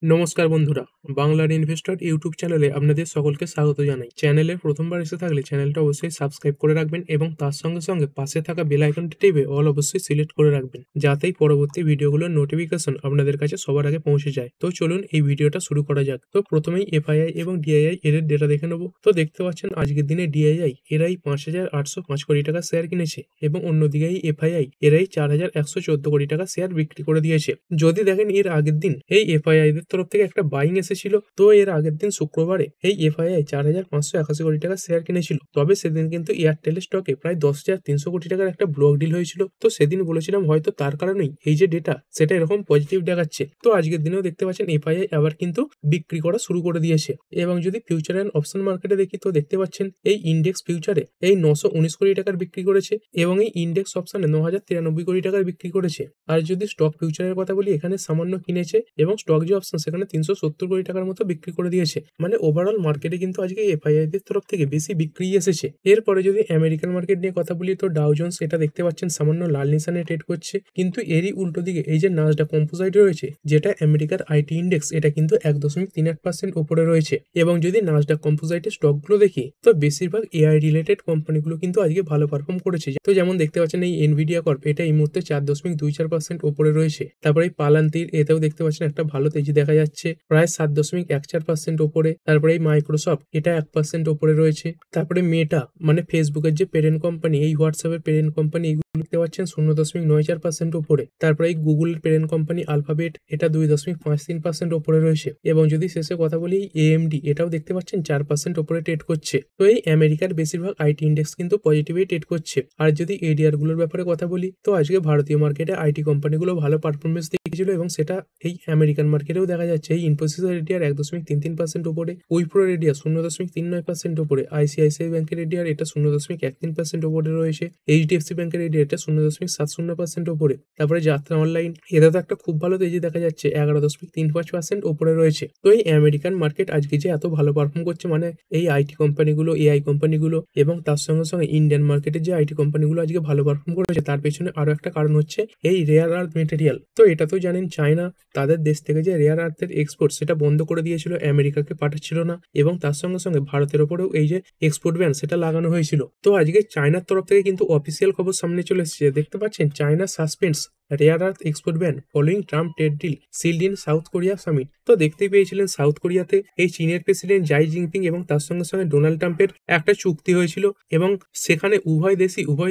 নমস্কার বন্ধুরা, বাংলার ইনভেস্টর ইউটিউব চ্যানেলে আপনাদের সকলকে স্বাগত জানাই। চ্যানেলে প্রথমবার এসে থাকলে চ্যানেলটা অবশ্যই সাবস্ক্রাইব করে রাখবেন এবং তার সঙ্গে সঙ্গে পাশে থাকা বেল আইকনটি টিপে অল অবশ্যই সিলেক্ট করে রাখবেন, যাতেই পরবর্তী ভিডিওগুলোর নোটিফিকেশন আপনাদের কাছে সবার আগে পৌঁছে যায়। তো চলুন এই ভিডিওটা শুরু করা যাক। তো প্রথমেই এফআইআই এবং ডিআইআই এদের ডেটা দেখে নেব। তো দেখতে পাচ্ছেন আজকের দিনে ডিআইআই এরাই 5,805 কোটি টাকা শেয়ার কিনেছে এবং অন্যদিকে এফআইআই এরাই 4,114 কোটি টাকা শেয়ার বিক্রি করে দিয়েছে। যদি দেখেন এর আগের দিন এই এফআইআই দের তরফ থেকে একটা বাইং এসেছিল, তো এর আগের দিন শুক্রবারে এই এফআইআই 4,581 কোটি টাকা শেয়ার কিনেছিল। তবে সেদিন কিন্তু এয়ারটেল স্টকে প্রায় 10,300 কোটি টাকার একটা ব্লক ডিল হয়েছিল। তো সেদিন বলেছিলাম হয়তো তার কারণেই এই যে ডেটা সেটা এরকম পজিটিভ দেখাচ্ছে। তো আজকের দিনেও দেখতে পাচ্ছেন এফআইআই আবার কিন্তু বিক্রি করা শুরু করে দিয়েছে। এবং যদি ফিউচার অ্যান্ড অপশন মার্কেটে দেখি তো দেখতে পাচ্ছেন এই ইন্ডেক্স ফিউচারে এই 919 কোটি টাকার বিক্রি করেছে এবং এই ইন্ডেক্স অপশনে 9,093 কোটি টাকার বিক্রি করেছে। আর যদি স্টক ফিউচারের কথা বলি, এখানে সামান্য কিনেছে এবং স্টক যে অপশন সেখানে 370 কোটি টাকার মতো বিক্রি করে দিয়েছে। মানে ওভারঅল মার্কেটে কিন্তু আজকে এফআইআই দের তরফ থেকে বেশি বিক্রি এসেছে। এরপরে যদি আমেরিকান মার্কেট নিয়ে কথা বলি তো ডাউ জোন্স এটা দেখতে পাচ্ছেন সামান্য লাল নিশানে ট্রেড করছে, কিন্তু এরই উল্টো দিকে এই যে নাসডাক কম্পোজিট রয়েছে যেটা আমেরিকার আইটি ইন্ডেক্স, এটা কিন্তু 1.38% উপরে রয়েছে। এবং যদি নাসডাক কম্পোজিটের স্টকগুলো দেখি তো বেশিরভাগ এআই রিলেটেড কোম্পানিগুলো কিন্তু আজকে ভালো পারফর্ম করেছে। তো যেমন দেখতে পাচ্ছেন এই এনভিডিয়া কর্প এটা এই মুহূর্তে 4.24% উপরে রয়েছে। তারপরে এই পালান্তির এতেও দেখতে পাচ্ছেন একটা ভালো তেজি দেখা যাচ্ছে, প্রায় 7.14% উপরে। তারপরে এই মাইক্রোসফট এটা 1% উপরে রয়েছে। তারপরে মেটা মানে ফেসবুকের যে পেরেন্ট কোম্পানি, এই হোয়াটসঅ্যাপের পেরেন্ট কোম্পানি, এগুলো দেখতে পাচ্ছেন 0.94% উপরে। তারপরে এই গুগলের পেরেন্ট কোম্পানি আলফাবেট এটা 2.53% উপরে রয়েছে। এবং যদি শেষে কথা বলি এএমডি এটাও দেখতে পাচ্ছেন 4% উপরে ট্রেড করছে। তো এই আমেরিকার বেশিরভাগ আইটি ইন্ডেক্স কিন্তু পজিটিভই ট্রেড করছে। আর যদি এডিআর গুলোর ব্যাপারে কথা বলি তো আজকে ভারতীয় মার্কেটে আইটি কোম্পানিগুলো ভালো পারফরমেন্স দেখিয়েছিল এবং সেটা এই আমেরিকান মার্কেটেও দেখা যাচ্ছে। এই ইনফোসিসের এডিআর 1.33% উপরে, উইপ্রোর এডিআর 0.39% উপরে, আইসিআইসিআই ব্যাংকের এডিআর এটা 0.13% উপরে রয়েছে, এইচডিএফসি ব্যাংকের এডিআর এটা 0.70% উপরে। তারপরে যাত্রা অনলাইন এটা তো একটা খুব ভালো তেজি দেখা যাচ্ছে, 11.35% উপরে রয়েছে। তো এই আমেরিকান মার্কেট আজকে যে এত ভালো পারফর্ম করছে, মানে এই আইটি কোম্পানিগুলো, এআই কোম্পানিগুলো এবং তার সঙ্গে সঙ্গে ইন্ডিয়ান মার্কেটের যে আইটি কোম্পানিগুলো আজকে ভালো পারফর্ম করেছে, তার পেছনে আরো একটা কারণ হচ্ছে এই রেয়ার আর্থ মেটেরিয়াল। তো এটা তো জানেন চায়না তাদের দেশ থেকে যে রেয়ার আর্থের এক্সপোর্ট সেটা বন্ধ করে দিয়েছিল, আমেরিকাকে পাঠাচ্ছিল না। এবং তার সঙ্গে সঙ্গে ভারতের ওপরেও এই যে এক্সপোর্ট ব্যান সেটা লাগানো হয়েছিল। তো আজকে চায়নার তরফ থেকে কিন্তু অফিসিয়াল খবর সামনে চলে এসেছে, দেখতে পাচ্ছেন China suspends rare earth export ban following Trump trade deal sealed in South Korea summit. তো দেখতেই পেয়েছিলেন সাউথ কোরিয়াতে এই চীনের প্রেসিডেন্ট জাই জিনপিং এবং তার সঙ্গে সঙ্গে ডোনাল্ড ট্রাম্পের একটা চুক্তি হয়েছিল এবং সেখানে উভয়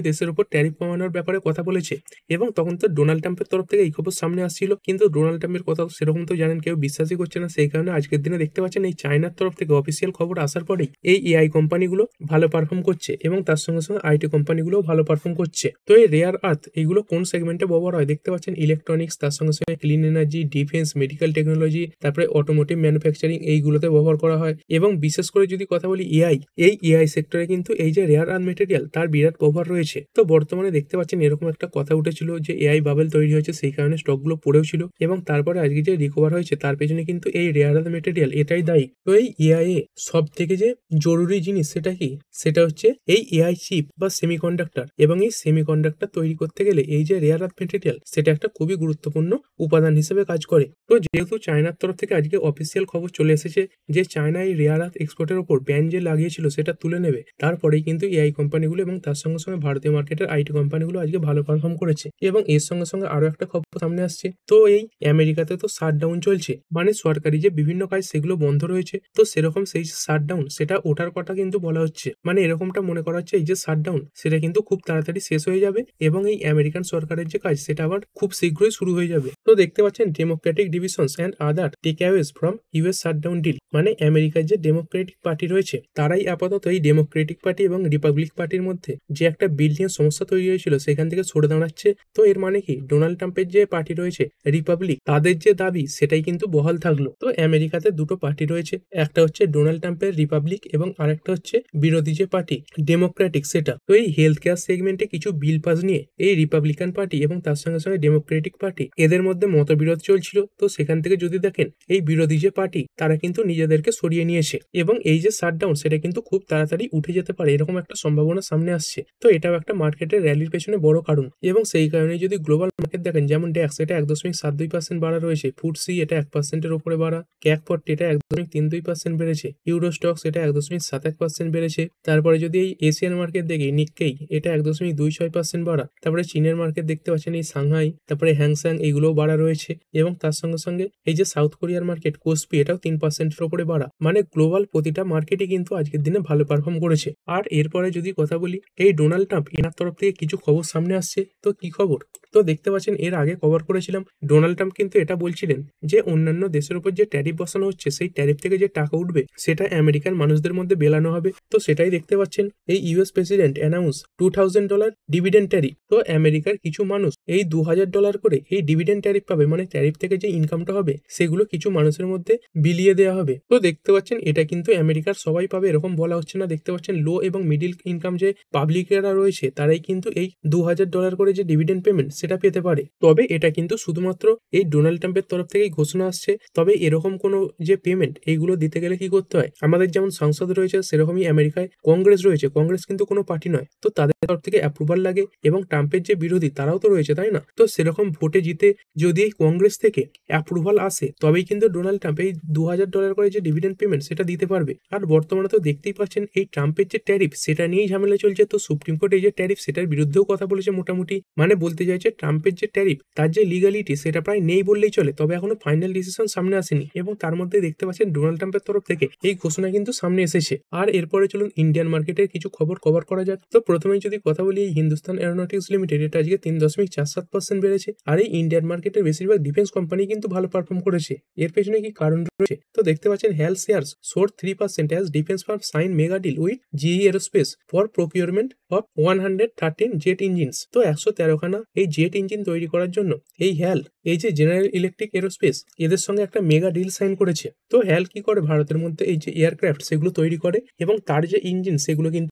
দেশের উপর ট্যারিফ কমানোর ব্যাপারে কথা বলেছে। এবং তখন তো ডোনাল্ড ট্রাম্পের তরফ থেকে এই খবর সামনে আসছিল, কিন্তু ডোনাল্ড ট্রাম্পের কথা সেরকম তো জানেন কেউ বিশ্বাসই করছে না। সেই কারণে আজকের দিনে দেখতে পাচ্ছেন এই চায়নার তরফ থেকে অফিসিয়াল খবর আসার পরেই এই এআই কোম্পানিগুলো ভালো পারফর্ম করছে এবং তার সঙ্গে সঙ্গে আইটি কোম্পানিগুলোও ভালো পারফর্ম করছে। তো এই রেয়ার আর্থ এইগুলো কোন সেগমেন্টে ব্যবহার হয় দেখতে পাচ্ছেন, ইলেকট্রনিক্স, তার সঙ্গে সঙ্গে clean energy, defence, medical technology, তারপরে অটোমোটিভ ম্যানুফ্যাকচারিং, এইগুলোতে ব্যবহার করা হয়। এবং বিশেষ করে যদি কথা বলি এআই, এই এআই সেক্টরে কিন্তু এই যে রেয়ার আর্থ মেটেরিয়াল তার বিরাট ব্যবহার রয়েছে। তো বর্তমানে দেখতে পাচ্ছেন এরকম একটা কথা উঠেছিল যে এআই বাবেল তৈরি হয়েছে, সেই কারণে স্টকগুলো পড়েও ছিল এবং তারপরে আজকে যে রিকভার হয়েছে তার পেছনে কিন্তু এই রেয়ার আর্থ মেটেরিয়াল এটাই দায়ী। তো এই এআই এ সব থেকে যে জরুরি জিনিস সেটা কি, সেটা হচ্ছে এই এআই চিপ বা সেমিকন্ডাক্টর। এবং এই সেমিকন্ডাক্টর তৈরি করতে গেলে এই যে রেয়ার আর্থ মেটেরিয়াল সেটা একটা খুবই গুরুত্বপূর্ণ উপাদান হিসেবে কাজ করে। তো যেহেতু চায়নার তরফ থেকে আজকে অফিসিয়াল খবর চলে এসেছে যে চায়না এই রেয়ার আর্থ এক্সপোর্টের উপর ব্যান যে লাগিয়েছিল সেটা তুলে নেবে, তারপরেই কিন্তু এআই কোম্পানিগুলো এবং তার সঙ্গে সঙ্গে ভারতীয় মার্কেটের আইটি কোম্পানিগুলো আজকে ভালো পারফর্ম করেছে। এবং এর সঙ্গে সঙ্গে আরো একটা খবর সামনে আসছে, তো এই আমেরিকাতে তো শাটডাউন চলছে, মানে সরকারি যে বিভিন্ন কাজ সেগুলো বন্ধ রয়েছে। তো সেরকম সেই শাটডাউন সেটা ওঠার কথা কিন্তু বলা হচ্ছে, মানে এরকমটা মনে করা হচ্ছে এই যে শাটডাউন সেটা কিন্তু খুব তাড়াতাড়ি শেষ হয়ে যাবে এবং এই আমেরিকান সরকারের যে কাজ সেটা আবার খুব শীঘ্রই শুরু হয়ে যাবে। তো দেখতে পাচ্ছেন Democratic divisions and other takeaways from US shutdown deal, মানে আমেরিকার যে ডেমোক্রেটিক পার্টি রয়েছে তারাই আপাতত এই ডেমোক্রেটিক পার্টি এবং রিপাবলিক পার্টির মধ্যে যে একটা বিল নিয়ে সমস্যা তৈরি হয়েছিল সেখান থেকে সরে দাঁড়াচ্ছে। তো এর মানে কি, ডোনাল্ড ট্রাম্পের যে পার্টি রয়েছে রিপাবলিক, তাদের যে দাবি সেটাই কিন্তু বহাল থাকলো। তো আমেরিকাতে দুটো পার্টি রয়েছে, একটা হচ্ছে ডোনাল্ড ট্রাম্পের রিপাবলিক এবং আরেকটা হচ্ছে বিরোধী যে পার্টি ডেমোক্রেটিক সেটা। তো এই হেলথ কেয়ার সেগমেন্টে কিছু বিল পাস নিয়ে এই রিপাবলিকান পার্টি এবং তার সঙ্গে সঙ্গে ডেমোক্রেটিক পার্টি এদের মধ্যে মতবিরোধ চলছিল। তো সেখান থেকে যদি দেখেন এই বিরোধী যে পার্টি তারা কিন্তু নিজেদেরকে সরিয়ে নিয়েছে এবং এই যে শাটডাউন সেটা কিন্তু খুব তাড়াতাড়ি উঠে যেতে পারে এরকম একটা সম্ভাবনা সামনে আসছে। তো এটাও একটা মার্কেটের র্যালির পেছনে বড় কারণ এবং সেই কারণে যদি গ্লোবাল মার্কেট দেখেন যেমন ড্যাক্স এটা 1.72% বাড়া রয়েছে, ফুটসি এটা 1%-এর উপরে বাড়া, ক্যাক 40 এটা 1.32% বেড়েছে, ইউরোস্টক্স এটা 1.71% বেড়েছে। তারপরে যদি এই এশিয়ান মার্কেট দেখি নিক্কেই এটা 1.26% বাড়া, তারপরে চীনের মার্কেট দেখতে পাচ্ছেন এই সাংহাই, তারপরে হ্যাংস্যাং এইগুলোও বাড়া রয়েছে এবং তার সঙ্গে সঙ্গে এই যে সাউথ কোরিয়ার মার্কেট কোসপি এটাও 3%-এর উপরে বাড়া। মানে গ্লোবাল প্রতিটা মার্কেটই কিন্তু আজকের দিনে ভালো পারফর্ম করেছে। আর এরপরে যদি কথা বলি এই ডোনাল্ড ট্রাম্প এনার তরফ থেকে কিছু খবর সামনে আসছে। তো কি খবর? তো দেখতে পাচ্ছেন এর আগে কভার করেছিলাম ডোনাল্ড ট্রাম্প কিন্তু এটা বলছিলেন যে অন্যান্য দেশের উপর যে ট্যারিফ বসানো হচ্ছে সেই ট্যারিফ থেকে যে টাকা উঠবে সেটা আমেরিকান মানুষদের মধ্যে বেলানো হবে। তো সেটাই দেখতে পাচ্ছেন এই US president announce $2000 dividend tariff. তো আমেরিকার কিছু মানুষ এই $2000 করে এই ডিভিডেন্ড ট্যারিফ পাবে, মানে ট্যারিফ থেকে যে ইনকামটা হবে সেগুলো কিছু মানুষের মধ্যে বিলিয়ে দেওয়া হবে। তো দেখতে পাচ্ছেন এটা কিন্তু আমেরিকার সবাই পাবে এরকম বলা হচ্ছে না। দেখতে পাচ্ছেন লো এবং মিডিল ইনকাম যে পাবলিকেরা রয়েছে তারাই কিন্তু এই $2000 করে যে ডিভিডেন্ড পেমেন্ট সেটা পেতে পারে। তবে এটা কিন্তু শুধুমাত্র এই ডোনাল্ড ট্রাম্পের তরফ থেকেই ঘোষণা আসছে। তবে এরকম কোনো যে পেমেন্ট এইগুলো দিতে গেলে কি করতে হয়, আমাদের যেমন সংসদ রয়েছে সেরকমই আমেরিকায় কংগ্রেস রয়েছে। কংগ্রেস কিন্তু কোনো পার্টি নয়, তো তাদের তরফ থেকে অ্যাপ্রুভাল লাগে এবং ট্রাম্পের যে বিরোধী তারাও তো রয়েছে তাই না। তো সেরকম ভোটে জিতে যদি এই কংগ্রেস থেকে অ্যাপ্রুভাল আসে তবেই কিন্তু ডোনাল্ড ট্রাম্প এই $2000 করে যে ডিভিডেন্ড পেমেন্ট সেটা দিতে পারবে। আর বর্তমানে তো দেখতেই পাচ্ছেন এই ট্রাম্পের যে ট্যারিফ সেটা নিয়েই ঝামেলা চলছে। তো সুপ্রিম কোর্ট এই যে ট্যারিফ সেটার বিরুদ্ধেও কথা বলেছে মোটামুটি, মানে বলতে চাইছে ট্রাম্পের যে ট্যারিফ তার যে লিগালিটি সেটা প্রায় নেই বললেই চলে। তবে এখনো ফাইনাল ডিসিশন সামনে আসেনি এবং তার মধ্যে দেখতে পাচ্ছেন ডোনাল্ড ট্রাম্পের তরফ থেকে এই ঘোষণা কিন্তু সামনে এসেছে। আর এরপরে চলুন ইন্ডিয়ান মার্কেটের কিছু খবর কভার করা যাক। তো প্রথমে যদি কথা বলি এই হিন্দুস্তান এরোনটিক্স লিমিটেড এটা আজকে 3.47% বেড়েছে। আর এই ইন্ডিয়ান মার্কেটের বেশিরভাগ ডিফেন্স কোম্পানি কিন্তু ভালো পারফর্ম করেছে। এর পেছনে কি কারণ রয়েছে? তো দেখতে পাচ্ছেন হেল shares soared 3% as defense firm sign mega deal with GE Aerospace for procurement of 113 jet engines. তো 113খানা এই জেট ইঞ্জিন তৈরি করার জন্য এই হ্যাল এই যে জেনারেল ইলেকট্রিক এরোস্পেস এদের সঙ্গে একটা মেগা ডিল সাইন করেছে। তো হ্যাল কি করে ভারতের মধ্যে এই যে এয়ারক্রাফট সেগুলো তৈরি করে এবং তার যে ইঞ্জিন সেগুলো কিন্তু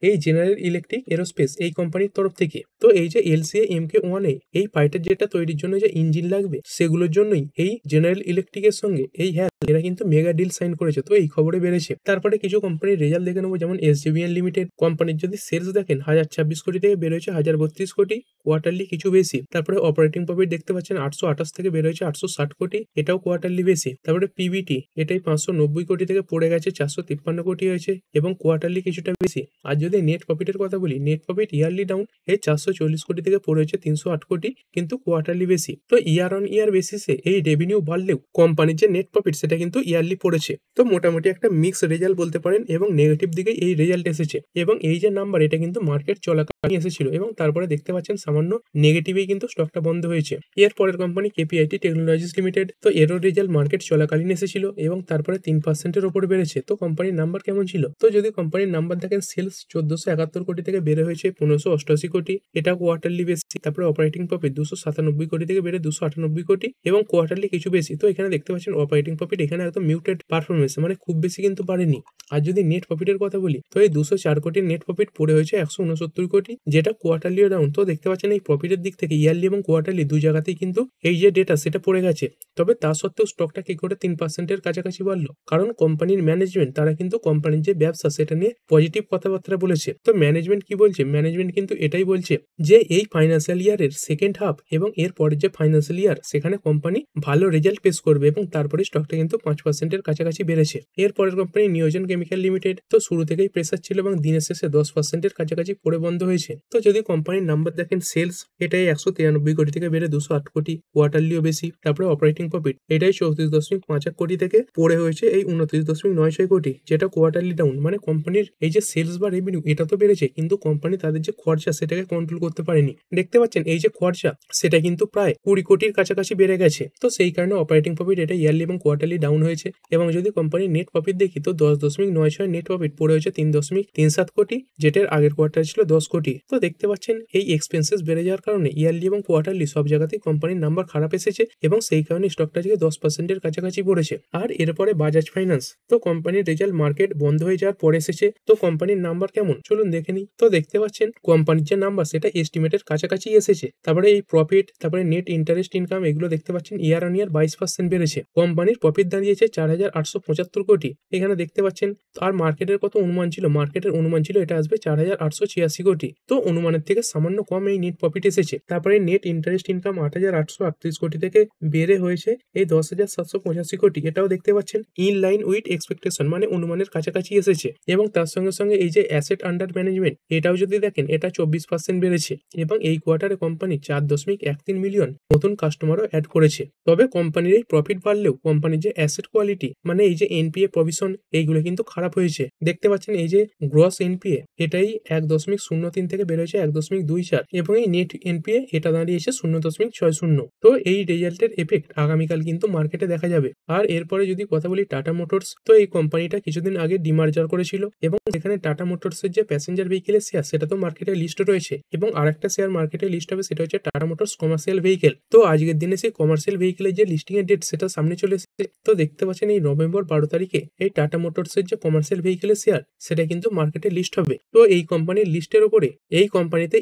এই জেনারেল ইলেকট্রিক এরোস্পেস এই কোম্পানির তরফ থেকে। তো এই যে LCA Mk1 এই ফাইটার জেটটা তৈরির জন্য যে ইঞ্জিন লাগবে সেগুলোর জন্যই এই জেনারেল ইলেকট্রিকের সঙ্গে এই হ্যাল এরা কিন্তু মেগা ডিল সাইন করেছে। তো এই খবরে বেড়েছে। তারপরে কিছু কোম্পানির রেজাল্ট দেখে নেবো, যেমন SJVN লিমিটেড কোম্পানির যদি সেলস দেখেন 1026 কোটি থেকে বেরোয়েছে 1032 কোটি, কোয়ার্টারলি কিছু বেশি। তারপরে অপারেটিং প্রফিট দেখতে পাচ্ছেন 828 থেকে বেরোয়েছে 860 কোটি, এটাও কোয়ার্টারলি বেশি। তারপরে পিবিটি এটাই 590 কোটি থেকে পড়ে গেছে 453 কোটি হয়েছে এবং কোয়ার্টারলি কিছুটা বেশি। আর যদি নেট প্রফিটের কথা বলি, নেট প্রফিট ইয়ারলি ডাউন এই 440 কোটি থেকে পড়েছে 308 কোটি, কিন্তু কোয়ার্টারলি বেশি। তো ইয়ার অন ইয়ার বেসিসে এই রেভিনিউ বাড়লেও কোম্পানির যে নেট প্রফিট সেটা কিন্তু ইয়ারলি পড়েছে। তো মোটামুটি একটা মিক্স রেজাল্ট বলতে পারেন এবং নেগেটিভ দিকে এই রেজাল্ট এসেছে এবং এই যে নাম্বার এটা কিন্তু মার্কেট চলাকালীন এসেছিল এবং তারপরে দেখতে পাচ্ছেন সামান্য নেগেটিভেই কিন্তু স্টকটা বন্ধ হয়েছে। এর পরের কোম্পানি KPIT টেকনোলজিস লিমিটেড। তো এরও রেজাল্ট মার্কেট চলাকালীন এসেছিল এবং তারপরে 3%-এর উপরে বেড়েছে। তো কোম্পানির নাম্বার কেমন ছিল? তো যদি কোম্পানির নাম্বার দেখেন সেলস 1471 কোটি থেকে বেড়ে হয়েছে 1588 কোটি, এটা কোয়ার্টারলি বেশি। তারপরে অপারেটিং প্রফিট 297 কোটি থেকে বেড়ে 298 কোটি এবং কোয়ার্টারলি কিছু বেশি। তো এখানে দেখতে পাচ্ছেন অপারেটিং প্রফিট এখানে একদম মিউটেড পারফরমেন্স, মানে খুব বেশি কিন্তু বাড়েনি। আর যদি নেট প্রফিটের কথা বলি তো এই 204 কোটির নেট প্রফিট পড়ে হয়েছে 169 কোটি, যেটা কোয়ার্টারলিও ডাউন। তো দেখতে পাচ্ছেন এই প্রফিটের দিক থেকে ইয়ারলি এবং কোয়ার্টারলি দুই জায়গাতেই কিন্তু এই যে ডেটা সেটা পড়ে গেছে। তবে তা সত্ত্বেও স্টকটা কি করে 3%-এর কাছাকাছি বাড়লো? কারণ কোম্পানির ম্যানেজমেন্ট তারা কিন্তু কোম্পানির যে ব্যবসা সেটা নিয়ে পজিটিভ কথাবার্তা বলেছে। তো ম্যানেজমেন্ট কি বলছে? ম্যানেজমেন্ট কিন্তু এটাই বলছে যে এই ফাইন্যান্সিয়াল ইয়ারের সেকেন্ড হাফ এবং এর পরের যে ফাইন্যান্সিয়াল ইয়ার সেখানে কোম্পানি ভালো রেজাল্ট পেশ করবে এবং তারপরে স্টকটা কিন্তু 5%-এর কাছাকাছি বেড়েছে। এর পরের কোম্পানি নিয়োজন কেমিক্যাল লিমিটেড। তো শুরু থেকেই প্রেসার ছিল এবং দিনের শেষে 10%-এর কাছাকাছি পড়ে বন্ধ হয়েছে। তো যদি কোম্পানির নাম্বার দেখেন সেলস এটাই 193 কোটি থেকে বেড়ে 208 কোটি, কোয়ার্টারলিও বেশি। তারপরে অপারেটিং প্রফিট এটাই 34.51 কোটি থেকে পড়ে হয়েছে এই 29.96 কোটি, যেটা কোয়ার্টারলি ডাউন। মানে কোম্পানির এই যে সেলস বা রেভিনিউ এটা তো বেড়েছে কিন্তু কোম্পানি তাদের যে খরচা সেটাকে কন্ট্রোল করতে পারেনি। দেখতে পাচ্ছেন এই যে খরচা সেটা কিন্তু প্রায় 20 কোটির কাছাকাছি বেড়ে গেছে। তো সেই কারণে অপারেটিং প্রফিট এটা ইয়ারলি এবং কোয়ার্টারলি ডাউন হয়েছে। এবং যদি কোম্পানির নেট প্রফিট দেখি তো 10.96 নেট প্রফিট পড়ে হয়েছে 3.37 কোটি, যেটার আগের কোয়ার্টার ছিল 10 কোটি। তো দেখতে পাচ্ছেন এই এক্সপেন্সেস বেড়ে যাওয়ার কারণে ইয়ারলি এবং কোয়ার্টারলি সব জায়গাতেই কোম্পানির নাম্বার খারাপ এসেছে এবং সেই কারণে স্টকটা থেকে 10%-এর কাছাকাছি পড়েছে। আর এরপরে বাজাজ ফাইন্যান্স। তো কোম্পানির রেজাল্ট মার্কেট বন্ধ হয়ে যাওয়ার পরে এসেছে। তো কোম্পানির নাম্বার কেমন চলুন দেখে নিই। তো দেখতে পাচ্ছেন কোম্পানির যে নাম্বার সেটা এস্টিমেটের কাছাকাছি এসেছে। তারপরে এই প্রফিট, তারপরে নেট ইন্টারেস্ট ইনকাম এগুলো দেখতে পাচ্ছেন ইয়ার অন ইয়ার 22% বেড়েছে। কোম্পানির প্রফিট প্রফিট দাঁড়িয়েছে 4,875 কোটি। এখানে দেখতে পাচ্ছেন। আর মার্কেটের কত অনুমান ছিল? মার্কেটের অনুমান ছিল এটা আসবে 4,886 কোটি। তো অনুমানের থেকে সামান্য কম এই নেট প্রফিট এসেছে। তারপরে নেট ইন্টারেস্ট ইনকাম 8,838 কোটি থেকে বেড়ে হয়েছে এই 10,785 কোটি। এটাও দেখতে পাচ্ছেন ইন লাইন উইথ এক্সপেকটেশন, মানে অনুমানের কাছাকাছি এসেছে। এবং তার সঙ্গে সঙ্গে এই যে অ্যাসেট আন্ডার ম্যানেজমেন্ট, এটাও যদি দেখেন এটা 24% বেড়েছে। এবং এই কোয়ার্টারে কোম্পানি 4.13 মিলিয়ন নতুন কাস্টমারও অ্যাড করেছে। তবে কোম্পানির এই প্রফিট বাড়লেও কোম্পানির যে অ্যাসেট কোয়ালিটি, মানে এই যে এনপিএ প্রভিশন, এইগুলো কিন্তু খারাপ হয়েছে। দেখতে পাচ্ছেন এই যে গ্রস এনপিএ এটাই 1.03 থেকে বের হয়েছে 1.24, এবং এই নেট এনপিএ এটা দাঁড়িয়েছে 0.60। তো এই রেজাল্টের এফেক্ট আগামীকাল কিন্তু মার্কেটে দেখা যাবে। আর এরপরে যদি কথা বলি টাটা মোটরস, তো এই কোম্পানিটা কিছুদিন আগে ডিমার্জার করেছিল এবং এখানে টাটা মোটরসের যে প্যাসেঞ্জার ভেহিকেলের শেয়ার সেটা তো মার্কেটে লিস্ট রয়েছে, এবং আরেকটা শেয়ার মার্কেটে লিস্ট হবে, সেটা হচ্ছে টাটা মোটরস কমার্শিয়াল ভেহিকেল। তো আজকের দিনে সেই কমার্শিয়াল ভেহিকেলের যে লিস্টিং এর ডেট সেটা সামনে চলে এসেছে। তো দেখতে পাচ্ছেন এই নভেম্বর 12 তারিখে এই টাটা মোটরসের যে কমার্শিয়াল ভেহিকেলের শেয়ার সেটা কিন্তু মার্কেটে লিস্ট হবে। তো এই কোম্পানির লিস্টের উপরে এই কোম্পানিতে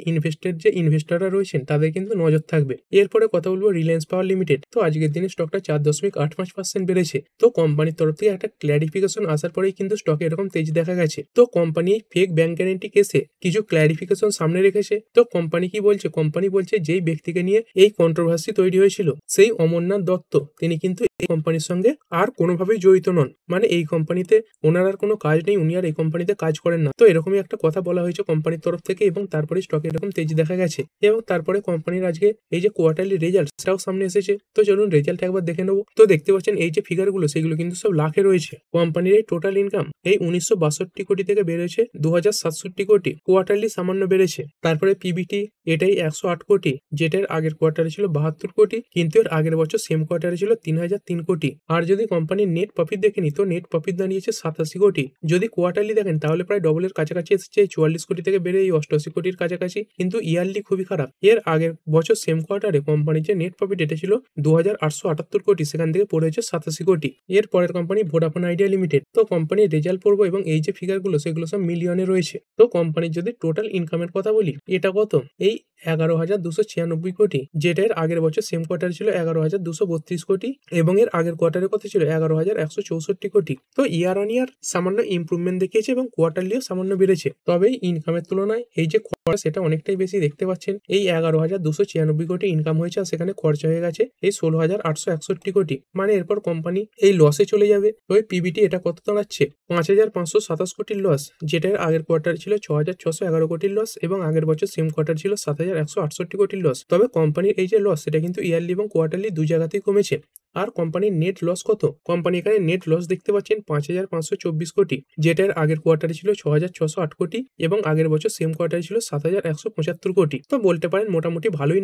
ইনভেস্টররা রয়েছেন তাদের কিন্তু নজর থাকবে। এরপরে কথা বলবো রিলায়েন্স পাওয়ার লিমিটেড। তো আজকের দিনে স্টকটা 4.85% বেড়েছে। তো কোম্পানির তরফ থেকে একটা ক্ল্যারিফিকেশন আসার পরেই কিন্তু স্টকে এরকম তেজ দেখা গেছে। তো কোম্পানি ফেক ব্যাংক গ্যারেন্টি কেসে কিছু ক্ল্যারিফিকেশন সামনে রেখেছে। তো কোম্পানি কি বলছে? কোম্পানি বলছে যেই ব্যক্তিকে নিয়ে এই কন্ট্রোভার্সি তৈরি হয়েছিল সেই অমরনাথ দত্ত, তিনি কিন্তু এই কোম্পানির সঙ্গে আর কোনোভাবেই জড়িত নন। মানে এই কোম্পানিতে ওনার আর কোনো কাজ নেই, উনি আর এই কোম্পানিতে কাজ করেন না। তো এরকমই একটা কথা বলা হয়েছে কোম্পানির তরফ থেকে, এবং তারপরে স্টকে এরকম তেজ দেখা গেছে। এবং তারপরে কোম্পানির আজকে এই যে কোয়ার্টারলি রেজাল্ট সেটাও সামনে এসেছে। তো চলুন রেজাল্ট একবার দেখে নেবো। তো দেখতে পাচ্ছেন এই যে ফিগারগুলো সেগুলো কিন্তু সব লাখে রয়েছে। কোম্পানির এই টোটাল ইনকাম এই 1962 কোটি থেকে বেড়েছে 2,067 কোটি, কোয়ার্টারলি সামান্য বেড়েছে। তারপরে পিবিটি এটাই 108 কোটি, যেটার আগের কোয়ার্টারে ছিল 72 কোটি, কিন্তু এর আগের বছর সেম কোয়ার্টারে ছিল 3,003 কোটি। আর যদি কোম্পানির নেট প্রফিট দেখে নি, তো নেট প্রফিট দাঁড়িয়েছে 87 কোটি। যদি কোয়ার্টারলি দেখেন তাহলে প্রায় ডবলের কাছাকাছি এসেছে, 44 কোটি থেকে বেড়ে এই 88 কোটির কাছাকাছি। কিন্তু ইয়ারলি খুবই খারাপ। এর আগের বছর সেম কোয়ার্টারে কোম্পানির যে নেট প্রফিট এটা ছিল 2,878 কোটি, সেখান থেকে পড়ে হয়েছে 87 কোটি। এর পরের কোম্পানি ভোডাফোন আইডিয়া লিমিটেড। তো কোম্পানির রেজাল্ট পড়বো এবং এই যে ফিগারগুলো সেগুলো সব মিলিয়নে রয়েছে। তো কোম্পানির যদি টোটাল ইনকামের কথা বলি, এটা কত? এই 11,296 কোটি, যেটা এর আগের বছর সেম কোয়ার্টারে ছিল 11,232 কোটি, এবং এর আগের কোয়ার্টারে কত ছিল? 11,164 কোটি। তো ইয়ার অন ইয়ার সামান্য ইমপ্রুভমেন্ট দেখিয়েছে এবং কোয়ার্টারলিও সামান্য বেড়েছে। তবে ইনকামের তুলনায় এই যে খরচ সেটা অনেকটাই বেশি। দেখতে পাচ্ছেন এই 11,296 কোটি ইনকাম হয়েছে, আর সেখানে খরচা হয়ে গেছে এই 16,861 কোটি। মানে এরপর কোম্পানি এই লসে চলে যাবে। তো এই পিবিটি এটা কত দাঁড়াচ্ছে? 5,527 কোটির লস, যেটার আগের কোয়ার্টার ছিল 6,611 কোটির লস, এবং আগের বছর সেম কোয়ার্টার ছিল 7,168 কোটির লস। তবে কোম্পানির এই যে লস সেটা কিন্তু ইয়ারলি এবং কোয়ার্টারলি দুই জায়গাতেই কমেছে। আর কোম্পানির নেট লস কত? কোম্পানি এখানে নেট লস দেখতে পাচ্ছেন 5,524 কোটি, যেটার আগের কোয়ার্টারে ছিল 6,608 কোটি, এবং আগের বছর সেম কোয়ার্টারে ছিল 7,175 কোটি। তো বলতে পারেন মোটামুটি ভালোই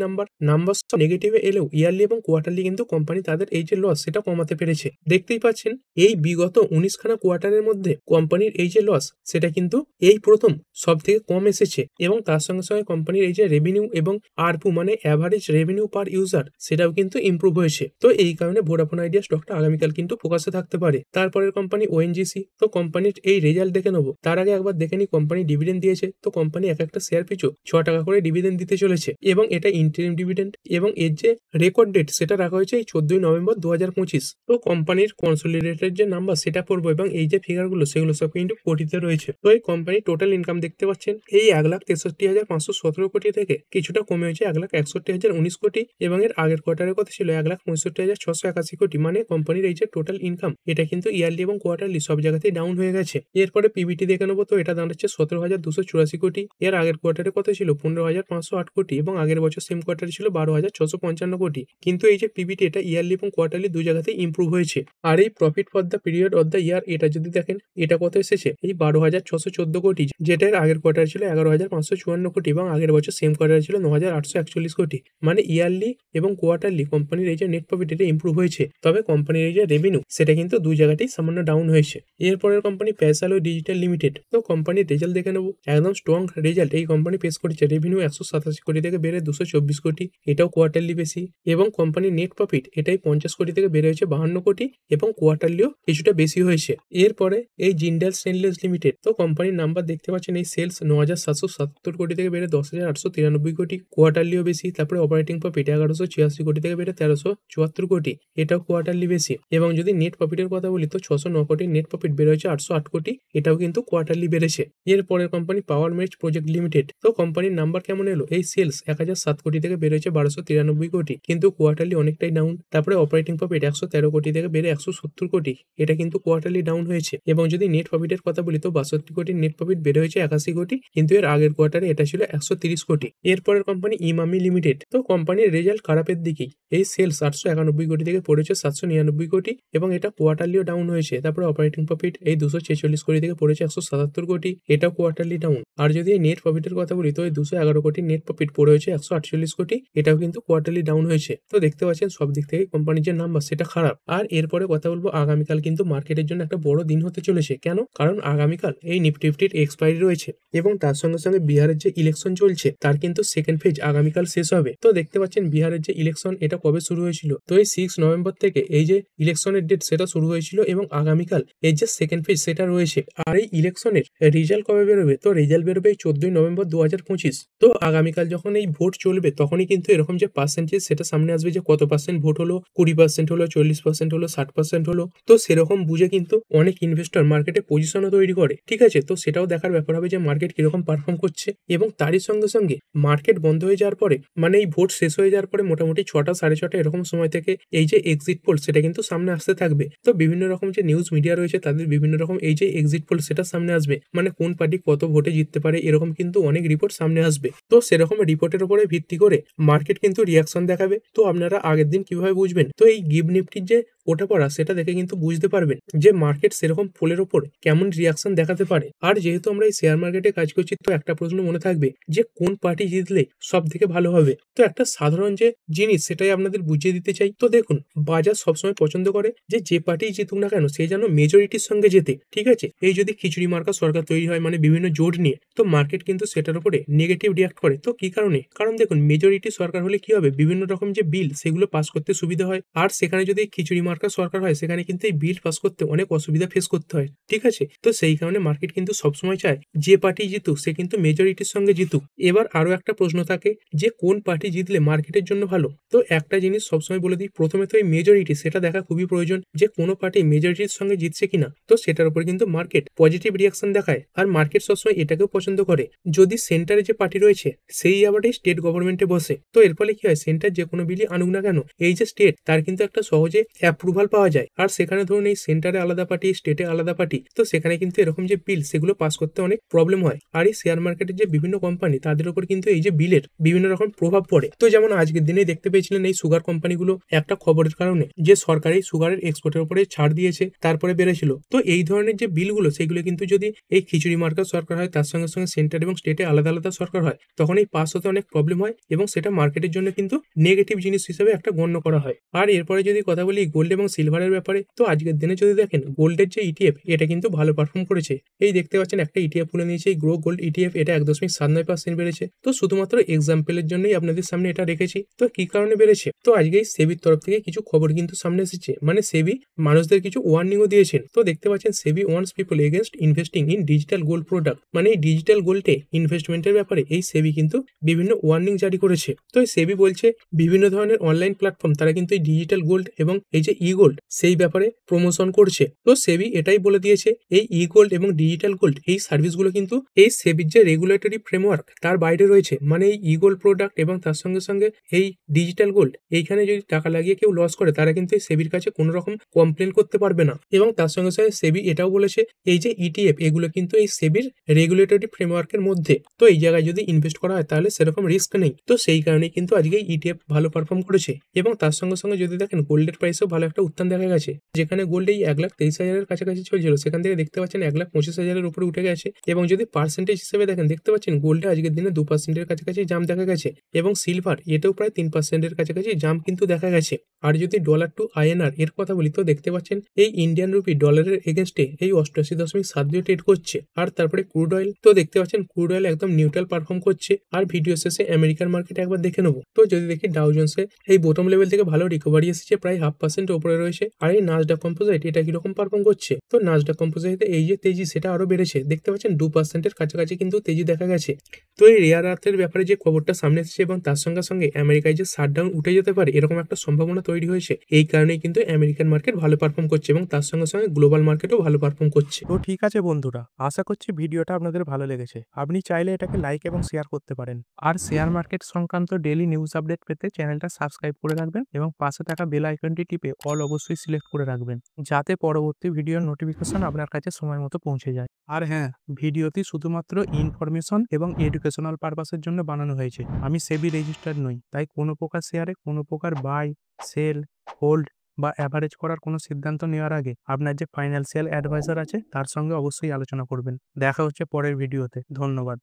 নাম্বার সব নেগেটিভে এলেও ইয়ারলি এবং কোয়ার্টারলি কিন্তু কোম্পানি তাদের এই যে লস সেটা কমাতে পেরেছে। দেখতেই পাচ্ছেন এই বিগত 19খানা কোয়ার্টারের মধ্যে কোম্পানির এই যে লস সেটা কিন্তু এই প্রথম সব থেকে কম এসেছে, এবং তার সঙ্গে সঙ্গে কোম্পানির এই যে রেভিনিউ এবং আরপু, মানে অ্যাভারেজ রেভিনিউ পার ইউজার, সেটাও কিন্তু ইমপ্রুভ হয়েছে। তো এই কারণে ভোডাফোন আইডিয়া স্টকটা আগামীকাল কিন্তু ফোকাসে থাকতে পারে। তারপরের কোম্পানি ওএনজিসি। তো কোম্পানির এই রেজাল্ট দেখে নেবো, তার আগে একবার দেখে নি কোম্পানি ডিভিডেন্ড দিয়েছে। তো কোম্পানি এক একটা শেয়ার পিছু 6 টাকা করে ডিভিডেন্ড দিতে চলেছে, এবং এটা ইন্টারিম ডিভিডেন্ড, এবং এর যে রেকর্ড ডেট সেটা রাখা হয়েছে এই 14 নভেম্বর 2025। তো কোম্পানির কনসোলিডেটেড যে নাম্বার সেটা পড়বো, এবং এই যে ফিগারগুলো সেগুলো সব কিন্তু কোটিতে রয়েছে। তো এই কোম্পানির টোটাল ইনকাম দেখতে পাচ্ছেন এই 1,63,517 কোটি থেকে কিছুটা কমে হয়েছে 1,61,019 কোটি, এবং এর আগের কোয়ার্টারের কথা ছিল 1,65,681 কোটি। মানে কোম্পানির এই যে টোটাল ইনকাম এটা কিন্তু ইয়ারলি এবং কোয়ার্টারলি সব জায়গাতেই ডাউন হয়ে গেছে। এরপরে পিবিটি দেখে নেবো, তো এটা দাঁড়াচ্ছে 17,284 কোটি। এর আগের কোয়ার্টারে কত ছিল? 15,508 কোটি, এবং আগের বছর সেম কোয়ার্টারে ছিল 12,655 কোটি। কিন্তু এই যে পিবিটি এটা ইয়ারলি এবং কোয়ার্টারলি দুই জায়গাতেই ইমপ্রুভ হয়েছে। আর এই profit for the period of the year এটা যদি দেখেন এটা কত এসেছে? এই 12,614 কোটি, যেটার আগের কোয়ার্টারে ছিল 11,554 কোটি, এবং আগের বছর সেম কোয়ার্টারে ছিল 9,841 কোটি। মানে ইয়ারলি এবং কোয়ার্টারলি কোম্পানির এই যে নেট প্রফিট এটা ইমপ্রুভ হয়েছে। তবে কোম্পানির এই যে রেভিনিউ সেটা কিন্তু দুই জায়গাতেই সামান্য ডাউন হয়েছে। এরপরের কোম্পানি ফ্যাশালো ডিজিটাল লিমিটেড। তো কোম্পানির রেজাল্ট দেখে নেবো, একদম স্ট্রং রেজাল্ট এই কোম্পানি পেশ করেছে। রেভিনিউ 187 কোটি থেকে বেড়ে 224 কোটি, এটাও কোয়ার্টারলি বেশি, এবং কোম্পানির নেট প্রফিট এটাই 50 কোটি থেকে বেড়ে হয়েছে 52 কোটি, এবং কোয়ার্টারলিও কিছুটা বেশি হয়েছে। এরপরে এই জিন্ডাল স্টেনলেস লিমিটেড। তো কোম্পানির নাম্বার দেখতে পাচ্ছেন এই সেলস 9,777 কোটি থেকে বেড়ে 10,893 কোটি, কোয়ার্টারলিও বেশি। তারপরে অপারেটিং প্রফিট 1,186 কোটি থেকে বেড়ে 1,374 কোটি, এটাও কোয়ার্টারলি বেশি। এবং যদি নেট প্রফিটের কথা বলি তো 609 কোটির নেট প্রফিট বেড়ে হয়েছে 808 কোটি, এটাও কিন্তু কোয়ার্টারলি বেড়েছে। এর পরের কোম্পানি পাওয়ার মেরিট প্রজেক্ট লিমিটেড। তো কোম্পানির নাম্বার কেমন এলো? এই সেলস 1007 কোটি থেকে বেড়ে হয়েছে 1293 কোটি, কিন্তু কোয়ার্টারলি অনেকটাই ডাউন। তারপরে অপারেটিং প্রফিট 113 কোটি থেকে বেড়ে 170 কোটি, এটা কিন্তু কোয়ার্টারলি ডাউন হয়েছে। এবং যদি নেট প্রফিটের কথা বলি তো 62 কোটির নেট প্রফিট বেড়ে হয়েছে 81 কোটি, কিন্তু এর আগের কোয়ার্টারে এটা ছিল 130 কোটি। এরপরের কোম্পানি ইমামি লিমিটেড। তো কোম্পানির রেজাল্ট খারাপের দিকেই, এই সেলস 891 কোটি থেকে পড়েছে 799 কোটি এবং এটা কোয়ার্টারলিও ডাউন হয়েছে। তারপরে অপারেটিং প্রফিট এই 246 কোটি থেকে পড়েছে 177 কোটি, এটাও কোয়ার্টারলি ডাউন। আর যদি এই নেট প্রফিটের কথা বলি তো এই 211 কোটি নেট প্রফিট পড়ে হয়েছে 148 কোটি, এটাও কিন্তু কোয়ার্টারলি ডাউন হয়েছে। তো দেখতে পাচ্ছেন সব দিক থেকে কোম্পানির যে নাম্বার সেটা খারাপ। আর এরপরে কথা বলবো আগামীকাল কিন্তু মার্কেটের জন্য একটা বড় দিন হতে চলেছে। কেন? কারণ আগামীকাল এই নিফটি ফিফটির এক্সপায়ারি রয়েছে এবং তার সঙ্গে সঙ্গে বিহারের যে ইলেকশন চলছে তার কিন্তু সেকেন্ড ফেজ আগামীকাল শেষ হবে। তো দেখতে পাচ্ছেন বিহারের যে ইলেকশন এটা কবে শুরু হয়েছিল? তো এই 6 নভেম্বর থেকে এই যে ইলেকশনের ডেট সেটা শুরু হয়েছিল এবং আগামীকাল এই যে সেকেন্ড ফেজ সেটা রয়েছে। আর এই ইলেকশনের রেজাল্ট কবে বেরোবে? তো রেজাল্ট বেরোবে এই 14 নভেম্বর 2025। তো আগামীকাল যখন এই ভোট চলবে তখনই কিন্তু এরকম যে পার্সেন্টেজ সেটা সামনে আসবে, যে কত পার্সেন্ট ভোট হলো, 20% হলো, 40% হলো, 60% হলো। তো সেরকম বুঝে কিন্তু অনেক ইনভেস্টর মার্কেটে পজিশনও তৈরি করে। ঠিক আছে, তো সেটাও দেখার ব্যাপার হবে যে মার্কেট কিরকম পারফর্ম করছে। এবং তারই সঙ্গে সঙ্গে মার্কেট বন্ধ হয়ে যাওয়ার পরে, মানে এই ভোট শেষ হয়ে যাওয়ার পরে মোটামুটি 6টা 6:30 এরকম সময় থেকে এই যে এক্সিট পোল সেটা কিন্তু সামনে আসতে থাকবে। তো বিভিন্ন রকম যে নিউজ মিডিয়া রয়েছে তাদের বিভিন্ন রকম এই যে এক্সিট পোল সেটা সামনে আসবে, মানে কোন পার্টি কত ভোটে জিততে পারে এরকম কিন্তু অনেক রিপোর্ট সামনে আসবে। তো সেরকম রিপোর্টের উপরে ভিত্তি করে মার্কেট কিন্তু রিয়াকশন দেখাবে। তো আপনারা আগের দিন কিভাবে বুঝবেন? তো এই গিভ নিফটির যে ওটা পড়া সেটা দেখে কিন্তু বুঝতে পারবেন যে মার্কেট সেরকম পোলের ওপর কেমন রিয়াকশন দেখাতে পারে। আর যেহেতু আমরা এই শেয়ার মার্কেটে কাজ করছি তো একটা প্রশ্ন মনে থাকবে যে কোন পার্টি জিতলে সব থেকে ভালো হবে। তো একটা সাধারণ যে জিনিস সেটাই আপনাদের বুঝিয়ে দিতে চাই। তো দেখুন, বাজার সবসময় পছন্দ করে যে পার্টি জিতুক না কেন সে যেন মেজরিটির সঙ্গে জেতে। ঠিক আছে, এই যদি খিচুড়ি মার্কা সরকার তৈরি হয় মানে বিভিন্ন জোট নিয়ে, তো মার্কেট কিন্তু সেটার উপরে নেগেটিভ রিয়াক্ট করে। তো কি কারণে? কারণ দেখুন, মেজরিটি সরকার হলে কি হবে, বিভিন্ন রকম যে বিল সেগুলো পাস করতে সুবিধা হয়। আর সেখানে যদি খিচুড়ি মার্কা সরকার হয় সেখানে কিন্তু এই বিল পাস করতে অনেক অসুবিধা ফেস করতে হয়। ঠিক আছে, তো সেই কারণে মার্কেট কিন্তু সবসময় চায় যে পার্টি জিতুক সে কিন্তু মেজরিটির সঙ্গে জিতুক। এবার আরো একটা প্রশ্ন থাকে যে কোন পার্টি জিতলে মার্কেটের জন্য ভালো। তো একটা জিনিস সবসময় বলে দিই, প্রথমে তো এই মেজরিটি সেটা দেখা খুবই প্রয়োজন যে কোনো পার্টি মেজরিটির সঙ্গে জিতছে কিনা। তো সেটার উপর কিন্তু মার্কেট পজিটিভ রিয়াকশন দেখায়। আর মার্কেট সবসময় এটাকেও পছন্দ করে যদি সেন্টারে যে পার্টি রয়েছে সেই আবার এই স্টেট গভর্নমেন্টে বসে। তো এর ফলে কি হয়, সেন্টার যে কোনো বিলই আনুক না কেন এই যে স্টেট তার কিন্তু একটা সহজে অ্যাপ্রুভাল পাওয়া যায়। আর সেখানে ধরুন এই সেন্টারে আলাদা পার্টি, স্টেটে আলাদা পার্টি, তো সেখানে কিন্তু এরকম যে বিল সেগুলো পাস করতে অনেক প্রবলেম হয়। আর এই শেয়ার মার্কেটের যে বিভিন্ন কোম্পানি তাদের উপর কিন্তু এই যে বিলের বিভিন্ন রকম প্রভাব পড়ে। তো যেমন আজকের দিনে দেখতে পেয়েছিলেন এই সুগার কোম্পানিগুলো একটা খবরের কারণে যে সরকারি সুগারের এক্সপোর্টের উপরে ছাড় দিয়েছে তারপরে বেড়েছিল। তো এই ধরনের যে বিলগুলো সেগুলো কিন্তু যদি এই খিচুড়ি মার্কা সরকার হয় তার সঙ্গে সঙ্গে সেন্টার এবং স্টেটে আলাদা আলাদা সরকার হয় তখন এই পাস হতে অনেক প্রবলেম হয় এবং সেটা মার্কেটের জন্য কিন্তু নেগেটিভ জিনিস হিসেবে একটা গণ্য করা হয়। আর এরপরে যদি কথা বলি গোল্ড এবং সিলভারের ব্যাপারে, তো আজকের দিনে যদি দেখেন গোল্ডের যে ইটিএফ এটা কিন্তু ভালো পারফর্ম করেছে। এই দেখতে পাচ্ছেন একটা ইটিএফ খুলে নিয়েছে, এই গ্রো গোল্ড ইটিএফ, এটা 1.79% বেড়েছে। তো শুধুমাত্র এক্সাম্পলের জন্যই আপনাদের সামনে এটা রেখেছি। তো কি কারণে বেড়েছে? তো আজকে সেবির তরফ থেকে কিছু খবর কিন্তু সামনে এসেছে, মানে সেবি মানুষদের কিছু ওয়ার্নিংও দিয়েছেন। তো দেখতে পাচ্ছেন SEBI warns people against investing in digital gold product, মানে এই ডিজিটাল গোল্ডে ইনভেস্টমেন্টের ব্যাপারে এই সেবি কিন্তু বিভিন্ন ওয়ার্নিং জারি করেছে। তো এই সেবি বলছে বিভিন্ন ধরনের অনলাইন প্ল্যাটফর্ম তারা কিন্তু এই ডিজিটাল গোল্ড এবং এই যে ই গোল্ড সেই ব্যাপারে প্রমোশন করছে। তো সেবি এটাই বলে দিয়েছে এই ই গোল্ড এবং ডিজিটাল গোল্ড এই সার্ভিসগুলো কিন্তু এই সেবির যে রেগুলেটরি ফ্রেমওয়ার্ক তার বাইরে রয়েছে। মানে এই ই গোল্ড প্রোডাক্ট এবং তার সঙ্গে সঙ্গে এই ডিজিটাল গোল্ড এইখানে যদি টাকা লাগিয়ে কেউ লস করে তারা কিন্তু এই সেবির কাছে কোনো রকম কমপ্লেন করতে পারবে না। এবং তার সঙ্গে সঙ্গে সেবি এটাও বলেছে এই যে ইটিএফ এগুলো কিন্তু এই সেবির রেগুলেটরি ফ্রেমওয়ার্কের মধ্যে। তো এই জায়গায় যদি ইনভেস্ট করা হয় তাহলে সেরকম রিস্ক নেই। তো সেই কারণে কিন্তু আজকে ইটিএফ ভালো পারফর্ম করেছে। এবং তার সঙ্গে সঙ্গে যদি দেখেন গোল্ডের প্রাইসেও ভালো একটা উত্থান দেখা গেছে, যেখানে গোল্ড এই 1,23,000-এর কাছাকাছি চলছিল সেখান থেকে দেখতে পাচ্ছেন 1,25,000-এর উপরে উঠে গেছে। এবং যদি পার্সেন্টেজ হিসেবে দেখেন দেখতে পাচ্ছেন গোল্ডে আজকের দিনে 2%-এর কাছাকাছি জাম্প দেখা গেছে এবং সিলভার এটাও প্রায় 3%-এর কাছাকাছি জাম্প কিন্তু দেখা গেছে। আর যদি ডলার টু আইএনআর এর কথা বলি তো দেখতে পাচ্ছেন এই ইন্ডিয়ান রুপি ডলারের এগেনস্টে এই 88.7 দিয়ে ট্রেড করছে। আর তারপরে ক্রুড অয়েল, তো দেখতে পাচ্ছেন ক্রুড অয়েল একদম নিউট্রাল পারফর্ম করছে। আর ভিডিও শেষে আমেরিকার মার্কেট একবার দেখে নেবো। তো যদি দেখি ডাউ জোন্সে এই বোটম লেভেল থেকে ভালো রিকভারি এসেছে, প্রায় 0.5% উপরে রয়েছে। আর এই নাসডাক কম্পোজিট এটা কিরকম পারফর্ম করছে, তো নাসডাক কম্পোজিটে এই যে তেজি সেটা আরো বেড়েছে, দেখতে পাচ্ছেন 2%-এর কাছাকাছি কিন্তু তেজি দেখা গেছে। তো এই রেয়ার আর্থের ব্যাপারে যে খবরটা সামনে এসেছে এবং তার সঙ্গে সঙ্গে আমেরিকায় যে শাটডাউন উঠে যেতে পারে এরকম একটা সম্ভাবনা তৈরি হয়েছে, এই কারণেই কিন্তু আমেরিকান মার্কেট ভালো পারফর্ম করছে এবং তার সঙ্গে সঙ্গে গ্লোবাল মার্কেটও ভালো পারফর্ম করছে। তো ঠিক আছে বন্ধুরা, আশা করছি ভিডিওটা আপনাদের ভালো লেগেছে। আপনি চাইলে এটাকে লাইক এবং শেয়ার করতে পারেন। আর শেয়ার মার্কেট সংক্রান্ত ডেইলি নিউজ আপডেট পেতে চ্যানেলটা সাবস্ক্রাইব করে রাখবেন এবং পাশে থাকা বেল আইকনটি টিপে অল অবশ্যই সিলেক্ট করে রাখবেন, যাতে পরবর্তী ভিডিওর নোটিফিকেশন আপনার কাছে সময় মতো পৌঁছে যায়। আর হ্যাঁ, ভিডিওটি শুধুমাত্র ইনফরমেশন এবং এডুকেশনাল পারপাসের জন্য বানানো হয়েছে। আমি সেবি রেজিস্টার্ড নই, তাই কোনো প্রকার শেয়ারে কোনো প্রকার বাই, সেল, হোল্ড বা অ্যাভারেজ করার কোনো সিদ্ধান্ত নেওয়ার আগে আপনার যে ফাইন্যান্সিয়াল অ্যাডভাইজার আছে তার সঙ্গে অবশ্যই আলোচনা করবেন। দেখা হচ্ছে পরের ভিডিওতে। ধন্যবাদ।